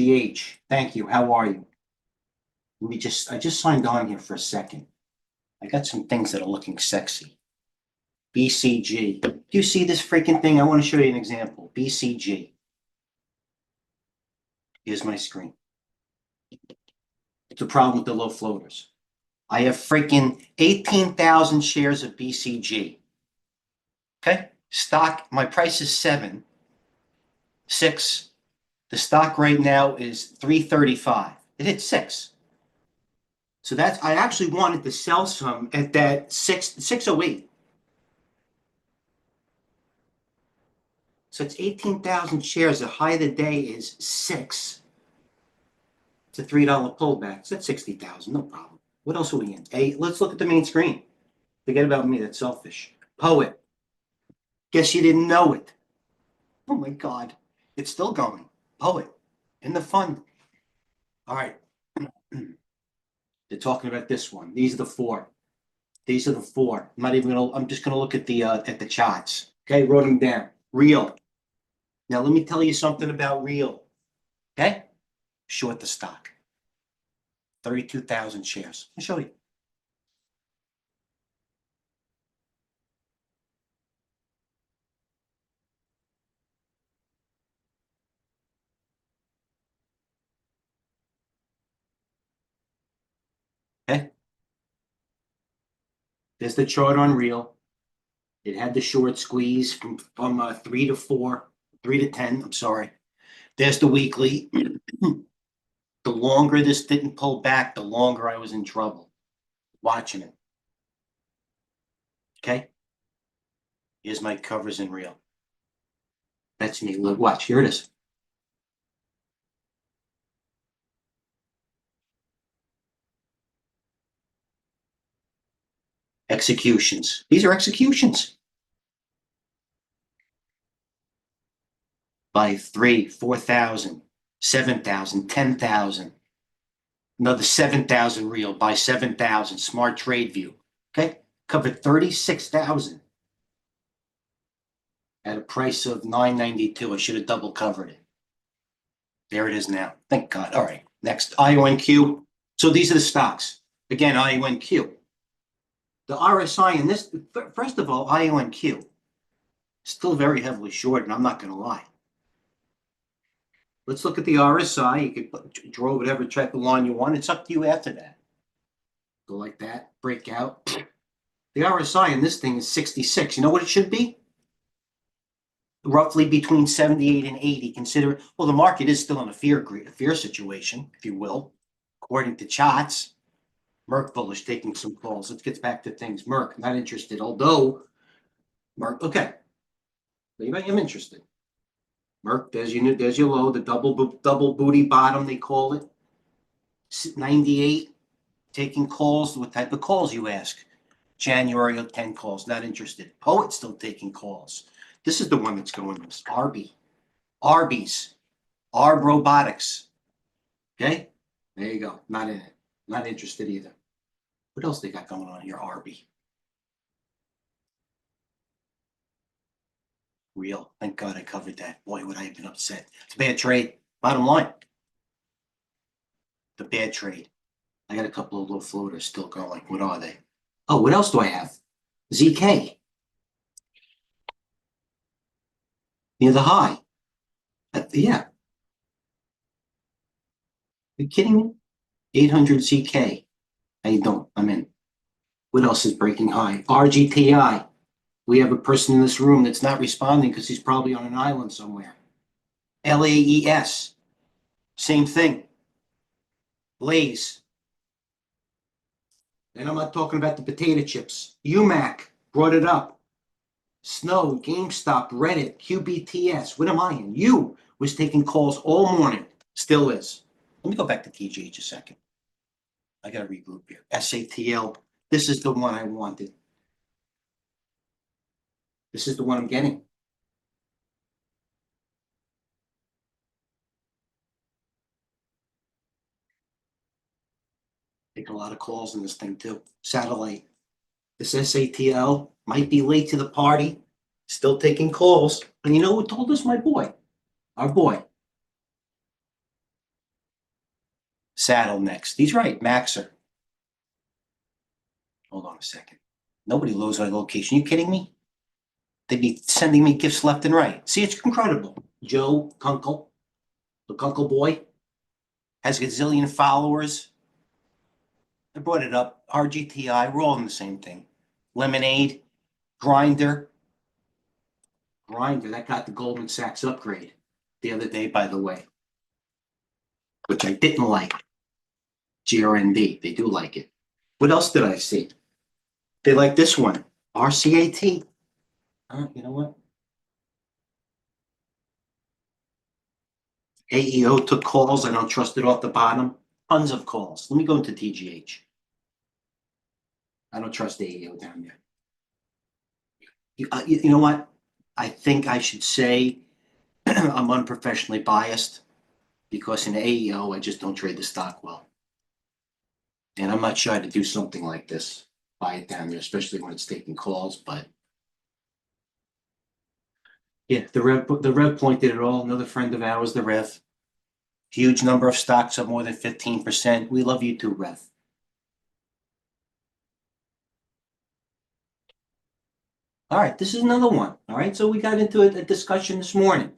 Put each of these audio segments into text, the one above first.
GH. Thank you. How are you? I just signed on here for a second. I got some things that are looking sexy. BCG. Do you see this freaking thing? I want to show you an example. BCG. Here's my screen. It's a problem with the low floaters. I have freaking 18,000 shares of BCG. Okay? Stock, my price is 6. The stock right now is 335. It hit 6. So that's, I actually wanted to sell some at that 608. So it's 18,000 shares. The high of the day is 6. It's a $3 pullback. So that's 60,000. No problem. What else are we in? Hey, let's look at the main screen. Forget about me. That's selfish. Poet. Guess you didn't know it. Oh my God. It's still going. Poet. In the fund. All right. They're talking about this one. These are the 4. These are the 4. I'm just gonna look at the charts. Okay, wrote them down. Real. Now let me tell you something about Real. Okay? Short the stock. 32,000 shares. I'll show you. Okay? There's the chart on Real. It had the short squeeze from 3 to 4, 3 to 10. I'm sorry. There's the weekly. The longer this didn't pull back, the longer I was in trouble watching it. Okay? Here's my covers in Real. That's me. Look, watch. Here it is. Executions. These are executions. By 3, 4,000, 7,000, 10,000. Another 7,000 Real by 7,000. Smart Tradeview. Okay? Covered 36,000 at a price of $9.92. I should have double covered it. There it is now. Thank God. All right. Next, IONQ. So these are the stocks. Again, IONQ. The RSI in this, first of all, IONQ, still very heavily short, and I'm not going to lie. Let's look at the RSI. You could draw whatever type of line you want. It's up to you after that. Go like that, break out. The RSI in this thing is 66. You know what it should be? Roughly between 78 and 80. Consider, well, the market is still in a fear situation, if you will, according to charts. Merck bullish taking some calls. Let's get back to things. Merck, not interested. Although, Merck, okay. Maybe I am interested. Merck, there's your low, the double booty bottom, they call it. 98, taking calls. What type of calls, you ask? January 10 calls, not interested. Poet still taking calls. This is the one that's going this. Arby's. Arb Robotics. Okay? There you go. Not in it. Not interested either. What else they got going on here? Arby. Real. Thank God I covered that. Boy, would I have been upset. It's a bad trade. Bottom line. The bad trade. I got a couple of low floaters still going. What are they? Oh, what else do I have? ZK. Near the high. Yeah. Are you kidding me? 800 ZK. How you doing? I'm in. What else is breaking high? RGTI. We have a person in this room that's not responding because he's probably on an island somewhere. LAES. Same thing. Lay's. And I'm not talking about the potato chips. UMAC brought it up. Snow, GameStop, Reddit, QBTS. What am I in? You was taking calls all morning. Still is. Let me go back to TGH a second. I got to regroup here. SATL. This is the one I wanted. This is the one I'm getting. Take a lot of calls in this thing too. Satellite. This SATL might be late to the party. Still taking calls. And you know who told us? My boy. Our boy. Saddle next. He's right, Maxer. Hold on a second. Nobody knows my location. You kidding me? They'd be sending me gifts left and right. See, it's incredible. Joe Kunkel, the Kunkel boy, has a gazillion followers. I brought it up. RGTI, we're all in the same thing. Lemonade, Grinder, that got the Goldman Sachs upgrade the other day, by the way, which I didn't like. GRND, they do like it. What else did I see? They like this one, RCAT. You know what? AEO took calls. I don't trust it off the bottom. Tons of calls. Let me go into TGH. I don't trust AEO down there. You know what? I think I should say I'm unprofessionally biased because in AEO, I just don't trade the stock well. And I'm not shy to do something like this, buy it down there, especially when it's taking calls. But yeah, the Rev pointed it all. Another friend of ours, the Rev. Huge number of stocks up more than 15%. We love you too, Rev. All right, this is another one. All right, so we got into a discussion this morning.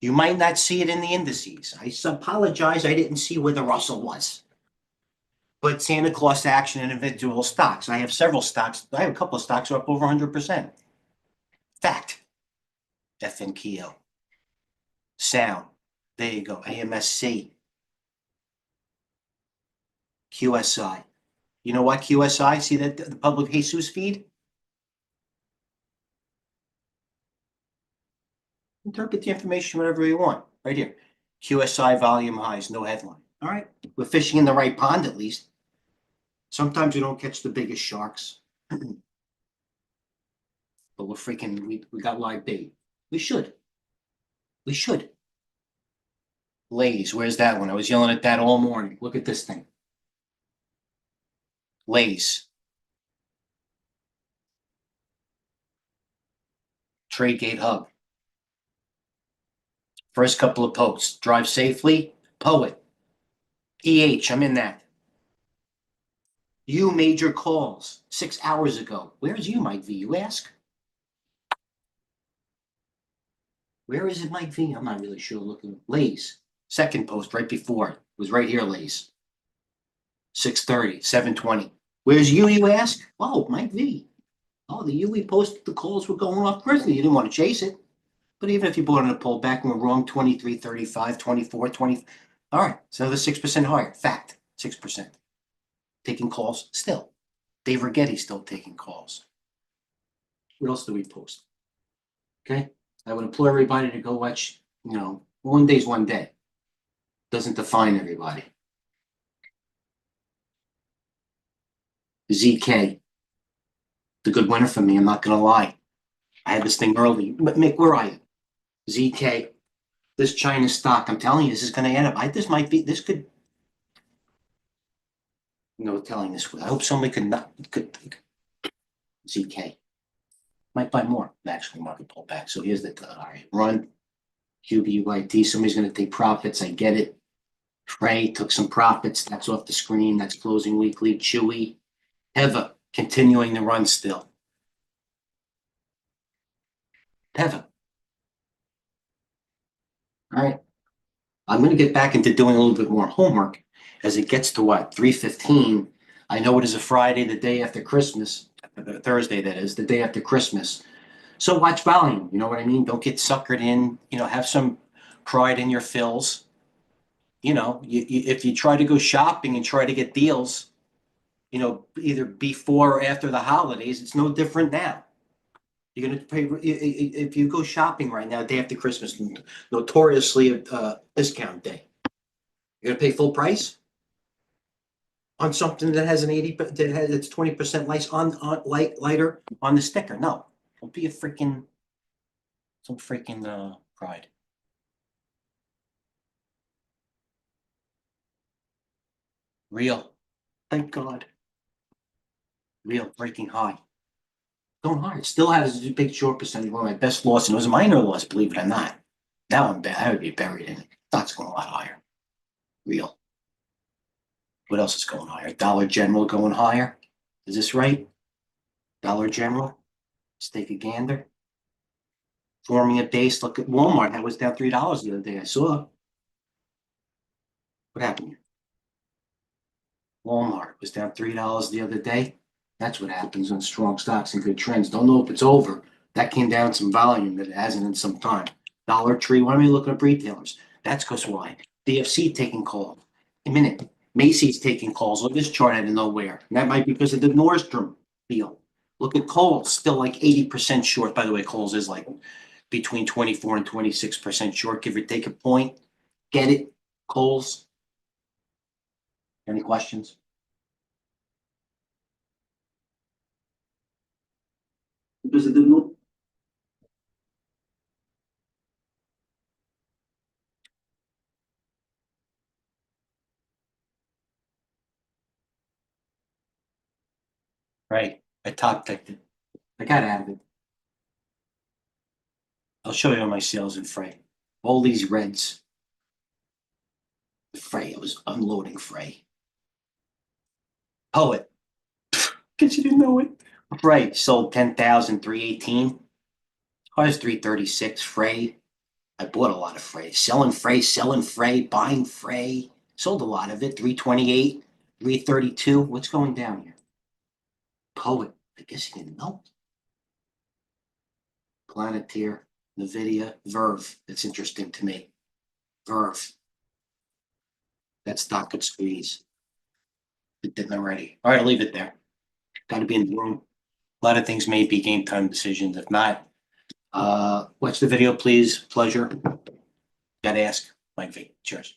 You might not see it in the indices. I apologize. I didn't see where the Russell was. But Santa Claus action in individual stocks. I have several stocks. I have a couple of stocks are up over 100%. Fact. FNKO. Sound. There you go. AMSC. QSI. You know what, QSI? See that the public Jesus feed? Interpret the information whatever you want. Right here. QSI volume highs, no headline. All right. We're fishing in the right pond at least. Sometimes we don't catch the biggest sharks. But we're freaking, we got live bait. We should. We should. Lay's, where's that one? I was yelling at that all morning. Look at this thing. Lay's. TradeGATEHub. First couple of posts. Drive safely. Poet. EH, I'm in that. You made your calls 6 hours ago. Where's you, Mike V, you ask? Where is it, Mike V? I'm not really sure. Looking. Lay's. Second post right before it was right here, Lay's. 6:30, 7:20. Where's you ask? Oh, Mike V. Oh, the UE posted the calls were going off grizzly. You didn't want to chase it. But even if you bought on a pullback and we're wrong, 23, 35, 24, 20. All right, it's another 6% higher. Fact, 6%. Taking calls still. Dave Rigetti's still taking calls. What else do we post? Okay, I would implore everybody to go watch, one day's one day. Doesn't define everybody. ZK. The good winner for me, I'm not going to lie. I had this thing early. But Mick, where are you? ZK. This China stock, I'm telling you, this is going to end up. This could, telling this. I hope somebody could ZK. Might buy more, actually, market pullback. So here's the, all right, run. QBYT, somebody's going to take profits. I get it. Trey took some profits. That's off the screen. That's closing weekly. Chewy. Eva continuing to run still. Eva. All right. I'm going to get back into doing a little bit more homework as it gets to what? 3:15. I know it is a Friday, the day after Christmas. Thursday, that is, the day after Christmas. So watch volume. You know what I mean? Don't get suckered in. Have some pride in your fills. If you try to go shopping and try to get deals, either before or after the holidays, it's no different now. You're going to pay if you go shopping right now, day after Christmas, notoriously a discount day. You're going to pay full price on something that has it's 20% light lighter on the sticker. No, don't be some freaking pride. Real, thank God. Real breaking high. Going higher. Still has a big short percentage. One of my best loss, and it was a minor loss, believe it or not. Now I'm bad. I would be buried in it. Stock's going a lot higher. Real. What else is going higher? Dollar General going higher. Is this right? Dollar General. Let's take a gander. Forming a base. Look at Walmart. That was down $3 the other day. I saw. What happened here? Walmart was down $3 the other day. That's what happens on strong stocks and good trends. Don't know if it's over. That came down some volume that it hasn't in some time. Dollar Tree. Why are we looking at retailers? That's because why? DFC taking calls. A minute. Macy's taking calls. Look at this chart out of nowhere. And that might be because of the Nordstrom deal. Look at Kohl's, still like 80% short. By the way, Kohl's is like between 24 and 26% short, give or take a point. Get it? Kohl's. Any questions? Because of the right. I top picked it. I got out of it. I'll show you on my sales in Frey. All these reds. Frey, I was unloading Frey. Poet. Guess you didn't know it. Frey sold 10,318. Cars 336. Frey. I bought a lot of Frey. Selling Frey, buying Frey. Sold a lot of it. 328, 332. What's going down here? Poet. I guess you didn't know. Planeteer, NVIDIA, Verve. That's interesting to me. Verve. That stock could squeeze. It didn't already. All right, I'll leave it there. Got to be in the room. A lot of things may be game time decisions. If not, watch the video, please. Pleasure. Got to ask. Mike V. Cheers.